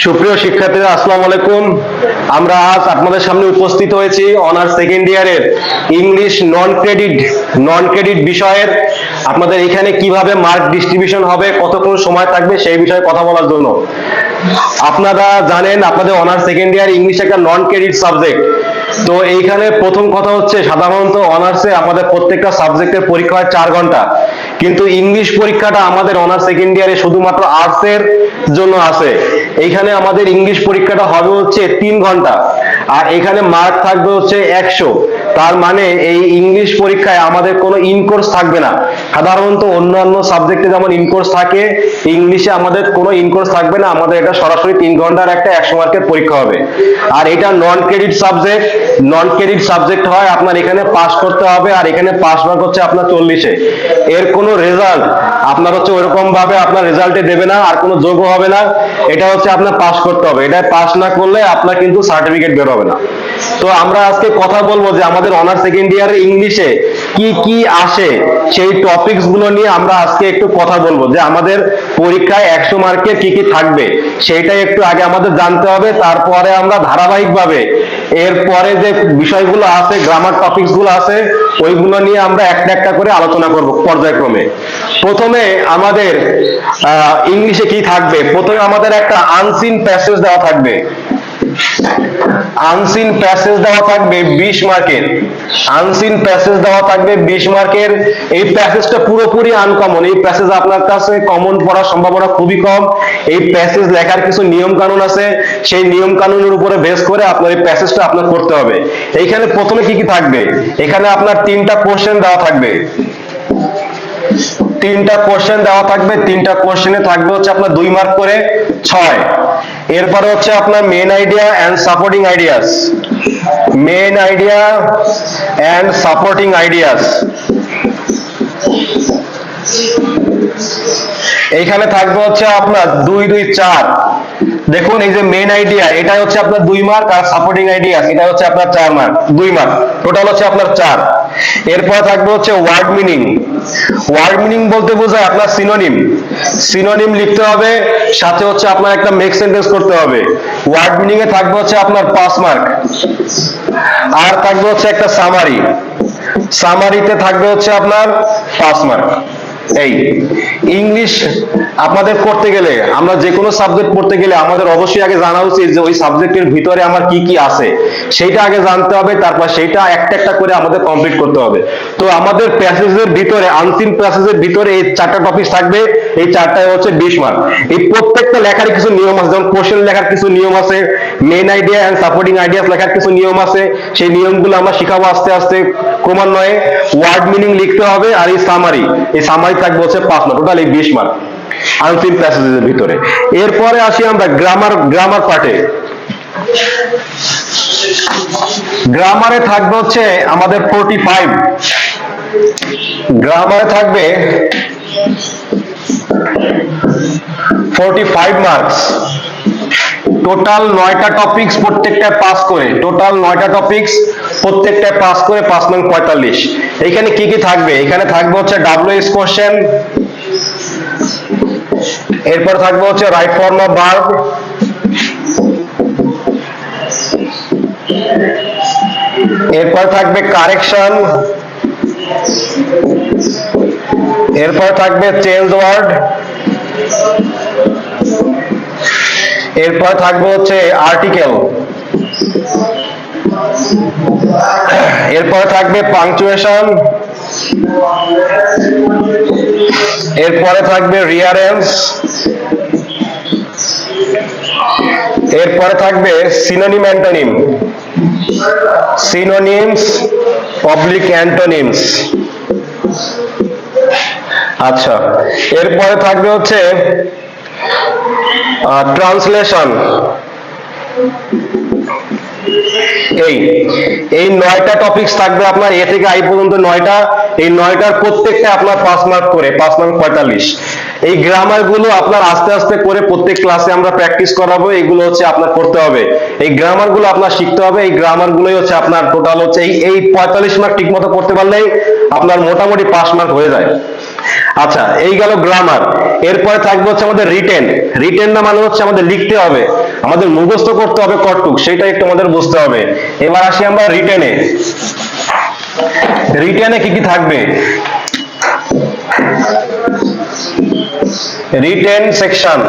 সুপ্রিয় শিক্ষার্থীরা, আসসালামু আলাইকুম। আমরা আজ আপনাদের সামনে উপস্থিত হয়েছি অনার্স সেকেন্ড ইয়ারের ইংলিশ নন ক্রেডিট বিষয়ের আপনাদের এখানে কিভাবে মার্ক ডিস্ট্রিবিউশন হবে, কতক্ষণ সময় থাকবে সেই বিষয়ে কথা বলার জন্য। আপনারা জানেন আপনাদের অনার্স সেকেন্ড ইয়ার ইংলিশ একটা নন ক্রেডিট সাবজেক্ট। তো এইখানে প্রথম কথা হচ্ছে, সাধারণত অনার্সে আমাদের প্রত্যেকটা সাবজেক্টের পরীক্ষা হয় 4 ঘন্টা, কিন্তু ইংলিশ পরীক্ষাটা আমাদের অনার্স সেকেন্ড ইয়ারে শুধুমাত্র আর্টসের জন্য আছে। এইখানে আমাদের ইংলিশ পরীক্ষাটা হবে হচ্ছে 3 ঘন্টা, আর এখানে মার্ক থাকবে হচ্ছে 100। তার মানে এই ইংলিশ পরীক্ষায় আমাদের কোনো ইনকোর্স থাকবে না। সাধারণত অন্যান্য সাবজেক্টে যেমন ইনকোর্স থাকে, ইংলিশে আমাদের কোনো ইনকোর্স থাকবে না। আমাদের এটা সরাসরি 3 ঘন্টার একটা 100 মার্কের পরীক্ষা হবে। আর এটা নন ক্রেডিট সাবজেক্ট হয়, আপনার এখানে পাস করতে হবে, আর এখানে পাস মার্ক হচ্ছে আপনার 40-এ। এর কোনো রেজাল্ট আপনার হচ্ছে ওইরকম ভাবে আপনার রেজাল্টে দেবে না, আর কোনো যোগ্য হবে না। এটা হচ্ছে আপনার পাস করতে হবে, এটা পাস না করলে আপনার কিন্তু সার্টিফিকেট বের হবে না। তো আমরা আজকে কথা বলবো যে আমাদের অনার্স সেকেন্ড ইয়ারে ইংলিশে কি কি আসে, সেই টপিকস গুলো নিয়ে আমরা আজকে একটু কথা বলবো, যে আমাদের পরীক্ষায় 100 মার্কের কি কি থাকবে সেইটাই একটু আগে আমাদের জানতে হবে। তারপরে আমরা ধারাবাহিকভাবে এরপরে যে বিষয়গুলো আছে, গ্রামার টপিকস গুলো আছে, ওইগুলো নিয়ে আমরা একটা একটা করে আলোচনা করব পর্যায়ক্রমে। প্রথমে আমাদের ইংলিশে কি থাকবে, প্রথমে আমাদের একটা আনসিন প্যাসেজ দেওয়া থাকবে। আনসিন প্যাসেজ দেওয়া থাকবে 20 মার্কের। আনসিন প্যাসেজ দেওয়া থাকবে 20 মার্কের। এই প্যাসেজটা পুরোপুরি আনকমন। এই প্যাসেজ আপনার কাছে কমন পড়ার সম্ভাবনা খুবই কম। এই প্যাসেজ লেখার কিছু নিয়ম কানুন আছে, সেই নিয়ম কানুনের উপরে বেস করে আপনার এই প্যাসেজটা আপনার করতে হবে। এইখানে প্রথমে কি কি থাকবে, এখানে আপনার 3টা কোশ্চেন দেওয়া থাকবে। 3টা কোশ্চেন দেওয়া থাকবে। 3টা কোশ্চেনে থাকবে হচ্ছে আপনার 2 মার্ক করে, 6। এরপরে হচ্ছে আপনার main idea and supporting ideas. Main idea and supporting ideas এইখানে থাকবে হচ্ছে আপনার 2, 2, 4। দেখুন, এই যে মেইন আইডিয়া এটা হচ্ছে আপনার 2 মার্ক, আর সাপোর্টিং আইডিয়াস এটা হচ্ছে আপনার 4 মার্ক, 2 মার্ক, টোটাল হচ্ছে আপনার 4। এরপর থাকবে হচ্ছে ওয়ার্ড মিনিং। ওয়ার্ড মিনিং বলতে বোঝায় আপনার সিনোনিম লিখতে হবে, সাথে হচ্ছে আপনার একটা মেক সেন্টেন্স করতে হবে। ওয়ার্ড মিনিং এ থাকবে হচ্ছে আপনার 5 মার্ক। আর থাকবে হচ্ছে একটা সামারিতে থাকবে হচ্ছে আপনার 5 মার্ক। এই ইংলিশ আপনাদের করতে গেলে, আমরা যে কোনো সাবজেক্ট পড়তে গেলে আমাদের অবশ্যই আগে জানা উচিত যে ওই সাবজেক্টের ভিতরে আমার কি কি আছে সেইটা আগে জানতে হবে, তারপর সেইটা একটা একটা করে আমাদের কমপ্লিট করতে হবে। তো আমাদের প্যাসেজের ভিতরে, আনসিন প্যাসেজের ভিতরে এই 4টা টপিক থাকবে। এই 4টায় হচ্ছে 20 মার্ক। এই প্রত্যেকটা লেখার কিছু নিয়ম আছে, যেমন কোশ্চেন লেখার কিছু নিয়ম আছে, main idea and supporting ideas লেখার কিছু নিয়ম আছে। সেই নিয়মগুলো আমরা শিখাবো আস্তে আস্তে ক্রমান্বয়ে। ওয়ার্ড মিনিং লিখতে হবে, আর এই সামারি থাকবে হচ্ছে 5 মার্ক, টোটাল এই 20 মার্ক আনসিন প্যাসেজের ভিতরে। এরপরে আসি আমরা গ্রামার পার্টে। গ্রামারে থাকবে হচ্ছে আমাদের 45। গ্রামারে থাকবে 45 মার্কস। টোটাল 9টা টপিকস প্রত্যেকটায় পাস করে, 5 নং 45। এখানে কি কি থাকবে, এখানে থাকবে হচ্ছে WH কোশ্চেন, এরপর থাকবে হচ্ছে রাইট ফর্ম অফ ভার্ব, এরপর থাকবে কারেকশন, এরপর থাকবে চেঞ্জ ওয়ার্ড, এরপর থাকবে হচ্ছে আর্টিকেল, এরপর থাকবে পাংচুয়েশন, এরপরে থাকবে রিয়ারেন্স, এরপরে থাকবে synonym antonym, synonyms oblique antonyms. আচ্ছা, এরপরে থাকবে হচ্ছে ট্রান্সলেশন। এই 9টা টপিকস থাকবে আপনার, এ থেকে আই পর্যন্ত 9টা। এই 9টার প্রত্যেকটা আপনার 5 মার্ক করে, 5 নং 45। এই গ্রামার গুলো আপনার আস্তে আস্তে করে প্রত্যেক ক্লাসে আমরা প্র্যাকটিস করাবো। এগুলো হচ্ছে আপনার করতে হবে, এই গ্রামার গুলো আপনার শিখতে হবে। এই গ্রামার গুলোই হচ্ছে আপনার টোটাল হচ্ছে এই 45 মার্ক ঠিক মতো করতে পারলেই আপনার মোটামুটি 5 মার্ক হয়ে যায়। আচ্ছা, এই গেল গ্রামার। এরপরে থাকবে হচ্ছে আমাদের রিটেন। রিটেন না মানে হচ্ছে আমাদের লিখতে হবে, আমাদের মুখস্থ করতে হবে কতটুক সেটা একটু আমাদের বুঝতে হবে। এবার আসি আমরা রিটেনে। রিটেনে কি কি থাকবে? রিটেন সেকশন,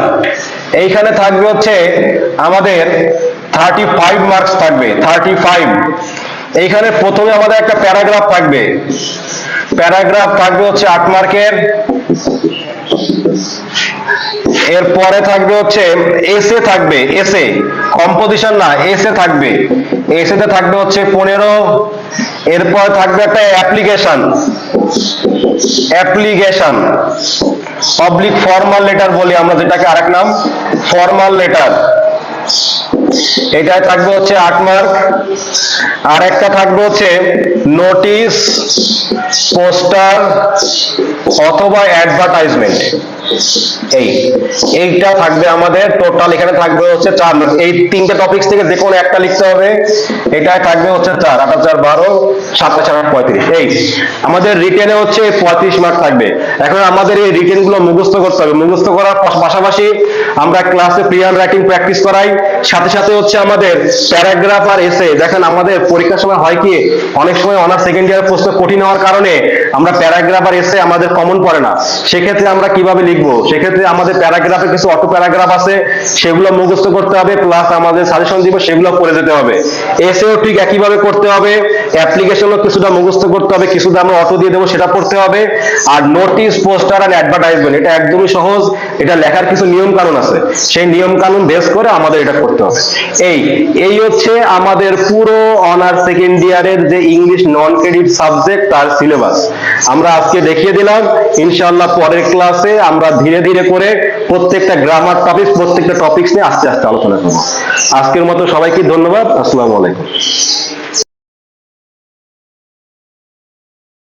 এইখানে থাকবে হচ্ছে আমাদের 35 মার্কস থাকবে, 35। এইখানে প্রথমে আমাদের একটা প্যারাগ্রাফ থাকবে, প্যারাগ্রাফ থাকবে হচ্ছে 8 মার্কের। এরপরে থাকবে হচ্ছে এসে থাকবে, এসে কম্পোজিশন না, এসে থাকবে, এসেতে থাকবে হচ্ছে 15। এরপর থাকবে একটা application, application public formal letter বলি আমরা যেটাকে, আরেক নাম ফর্মাল লেটার, এটাই থাকবে হচ্ছে 8 মার্ক। আর একটা থাকবে হচ্ছে নোটিশ, পোস্টার অথবা অ্যাডভার্টাইজমেন্ট, এইটা থাকবে আমাদের টোটাল। এখানে থাকবে হচ্ছে 4 মার্ক। এই তিনটে টপিক থেকে যে কোনো একটা লিখতে হবে, এটাই থাকবে হচ্ছে 4, 8 4 12, 7 4 35। এই আমাদের রিটেনে হচ্ছে 35 মার্ক থাকবে। এখন আমাদের এই রিটেন গুলো মুখস্থ করতে হবে। মুখস্থ করার পাশাপাশি আমরা ক্লাসে প্রি হ্যান্ড রাইটিং প্র্যাকটিস করাই, সাথে সাথে হচ্ছে আমাদের প্যারাগ্রাফ আর এসে। দেখেন আমাদের পরীক্ষার সময় হয় কি, অনেক সময় অনার্স সেকেন্ড ইয়ারের প্রশ্ন কঠিন হওয়ার কারণে আমরা প্যারাগ্রাফ আর এসে আমাদের কমন পড়ে না। সেক্ষেত্রে আমরা কিভাবে লিখবো? সেক্ষেত্রে আমাদের প্যারাগ্রাফে কিছু অটো প্যারাগ্রাফ আছে, সেগুলো মুখস্থ করতে হবে, প্লাস আমাদের সাজেশন দিব সেগুলো পড়ে যেতে হবে। এসেও ঠিক একইভাবে করতে হবে, অ্যাপ্লিকেশনও কিছুটা মুখস্থ করতে হবে, কিছুটা আমরা অটো দিয়ে দেবো সেটা পড়তে হবে। আর নোটিশ, পোস্টার আর অ্যাডভার্টাইজমেন্ট এটা একদমই সহজ, এটা লেখার কিছু নিয়ম কানুন আছে, সেই নিয়ম কানুন বেস করে আমাদের এটা করতে হবে। এই হচ্ছে আমাদের পুরো অনার্স সেকেন্ড ইয়ারের যে ইংলিশ নন ক্রেডিট সাবজেক্ট তার সিলেবাস আমরা আজকে দেখিয়ে দিলাম। ইনশাআল্লাহ পরের ক্লাসে আমরা ধীরে ধীরে করে প্রত্যেকটা গ্রামার টপিক, প্রত্যেকটা টপিকস নিয়ে আস্তে আস্তে আলোচনা করব। আজকের মতো সবাইকে ধন্যবাদ। আসসালামু আলাইকুম।